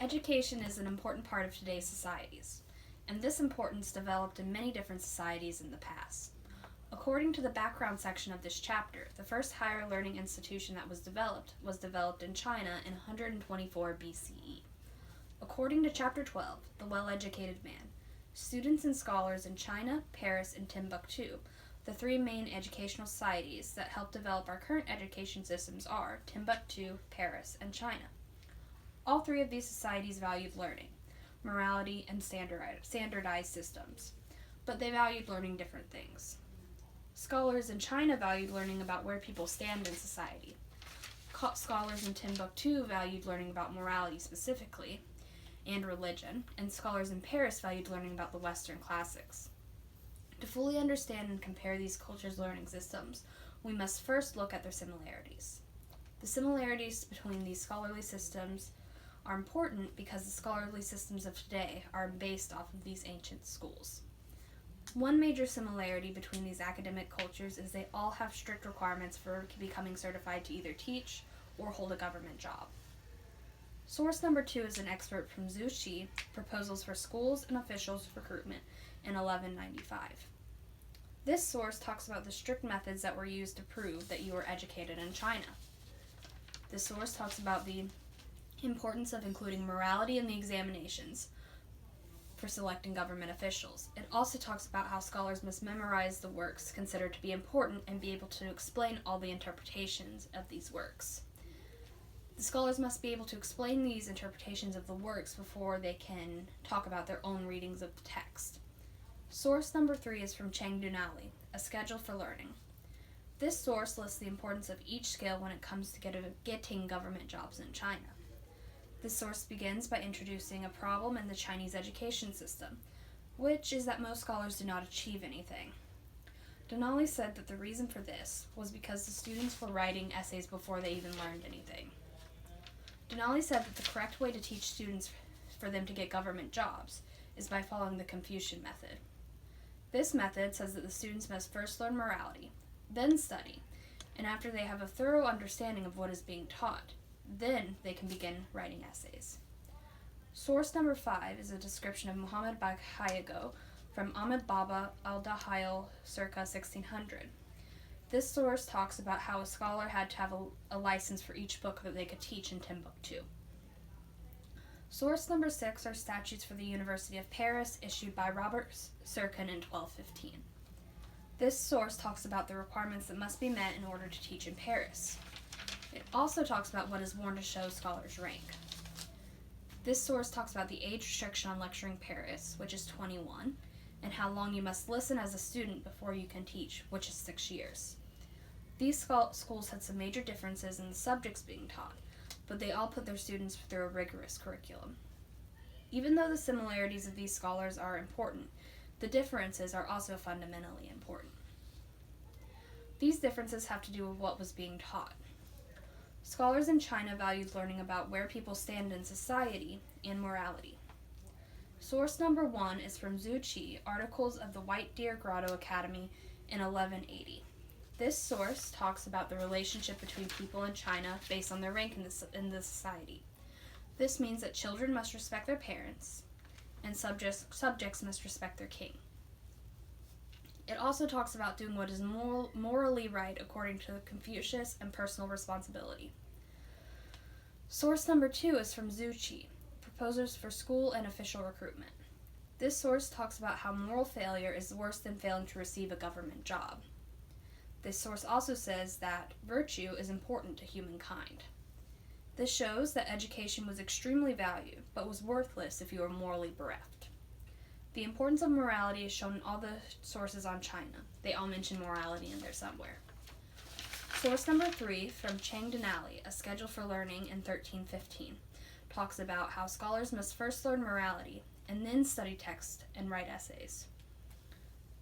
Education is an important part of today's societies, and this importance developed in many different societies in the past. According to the background section of this chapter, the first higher learning institution that was developed in China in 124 BCE. According to Chapter 12, The Well-Educated Man, students and scholars in China, Paris, and Timbuktu, the three main educational societies that help develop our current education systems are Timbuktu, Paris, and China. All three of these societies valued learning, morality, and standardized systems, but they valued learning different things. Scholars in China valued learning about where people stand in society. Scholars in Timbuktu valued learning about morality specifically, and religion, and scholars in Paris valued learning about the Western classics. To fully understand and compare these cultures' learning systems, we must first look at their similarities. The similarities between these scholarly systems are important because the scholarly systems of today are based off of these ancient schools. One major similarity between these academic cultures is they all have strict requirements for becoming certified to either teach or hold a government job. Source number 2 is an excerpt from Zhu Qi, Proposals for Schools and Officials Recruitment in 1195. This source talks about the strict methods that were used to prove that you were educated in China. This source talks about the importance of including morality in the examinations for selecting government officials. It also talks about how scholars must memorize the works considered to be important and be able to explain all the interpretations of these works. The scholars must be able to explain these interpretations of the works before they can talk about their own readings of the text. Source number 3 is from Cheng Dunali, A Schedule for Learning. This source lists the importance of each skill when it comes to getting government jobs in China. This source begins by introducing a problem in the Chinese education system, which is that most scholars do not achieve anything. Denali said that the reason for this was because the students were writing essays before they even learned anything. Denali said that the correct way to teach students for them to get government jobs is by following the Confucian method. This method says that the students must first learn morality, then study, and after they have a thorough understanding of what is being taught, then they can begin writing essays. Source number 5 is a description of Muhammad Baghayago from Ahmed Baba al-Dahayal circa 1600. This source talks about how a scholar had to have a license for each book that they could teach in Timbuktu. Source number 6 are statutes for the University of Paris issued by Robert Sirkin in 1215. This source talks about the requirements that must be met in order to teach in Paris. It also talks about what is worn to show scholars' rank. This source talks about the age restriction on lecturing Paris, which is 21, and how long you must listen as a student before you can teach, which is 6 years. These schools had some major differences in the subjects being taught, but they all put their students through a rigorous curriculum. Even though the similarities of these scholars are important, the differences are also fundamentally important. These differences have to do with what was being taught. Scholars in China valued learning about where people stand in society and morality. Source number 1 is from Zhu Qi, Articles of the White Deer Grotto Academy in 1180. This source talks about the relationship between people in China based on their rank in the society. This means that children must respect their parents, and subjects must respect their king. It also talks about doing what is morally right according to Confucius and personal responsibility. Source number 2 is from Zhu Qi, Proposals for School and Official Recruitment. This source talks about how moral failure is worse than failing to receive a government job. This source also says that virtue is important to humankind. This shows that education was extremely valued, but was worthless if you were morally bereft. The importance of morality is shown in all the sources on China. They all mention morality in there somewhere. Source number 3, from Cheng Dunali, A Schedule for Learning in 1315, talks about how scholars must first learn morality and then study text and write essays.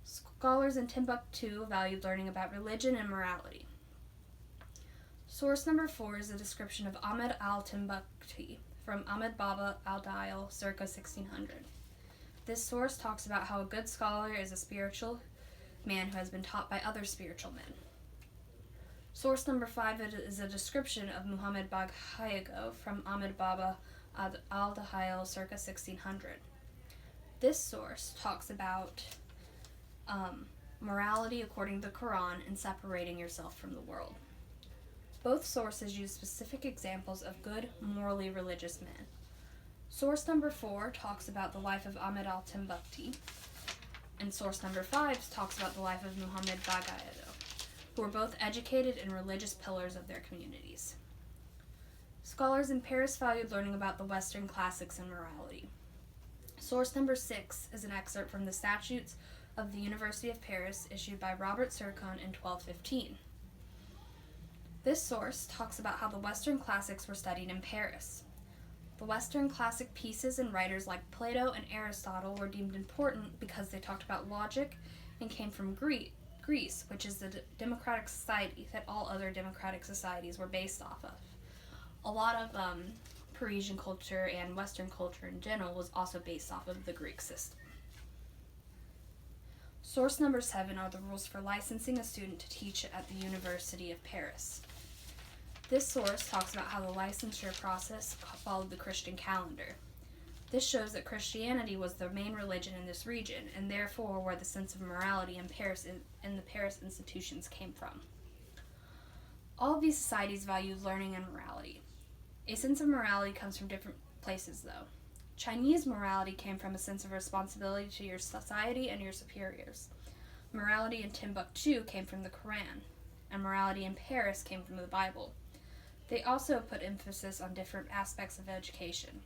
Scholars in Timbuktu valued learning about religion and morality. Source number 4 is a description of Ahmed al-Timbukti from Ahmed Baba al-Dahayal circa 1600. This source talks about how a good scholar is a spiritual man who has been taught by other spiritual men. Source number 5 is a description of Muhammad Bagh from Ahmed Baba al-Dahil circa 1600. This source talks about morality according to the Quran and separating yourself from the world. Both sources use specific examples of good, morally religious men. Source number 4 talks about the life of Ahmed al-Timbukti, and source number 5 talks about the life of Muhammad Bagh, who were both educated and religious pillars of their communities. Scholars in Paris valued learning about the Western classics and morality. Source number 6 is an excerpt from the Statutes of the University of Paris issued by Robert Circon in 1215. This source talks about how the Western classics were studied in Paris. The Western classic pieces and writers like Plato and Aristotle were deemed important because they talked about logic and came from Greece, which is the democratic society that all other democratic societies were based off of. A lot of Parisian culture and Western culture in general was also based off of the Greek system. Source number 7 are the rules for licensing a student to teach at the University of Paris. This source talks about how the licensure process followed the Christian calendar. This shows that Christianity was the main religion in this region, and therefore where the sense of morality in Paris and the Paris institutions came from. All of these societies valued learning and morality. A sense of morality comes from different places, though. Chinese morality came from a sense of responsibility to your society and your superiors. Morality in Timbuktu came from the Quran, and morality in Paris came from the Bible. They also put emphasis on different aspects of education.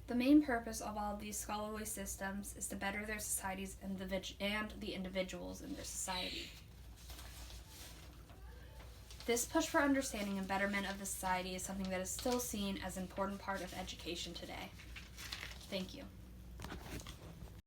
The main purpose of all of these scholarly systems is to better their societies and the individuals in their society. This push for understanding and betterment of the society is something that is still seen as an important part of education today. Thank you.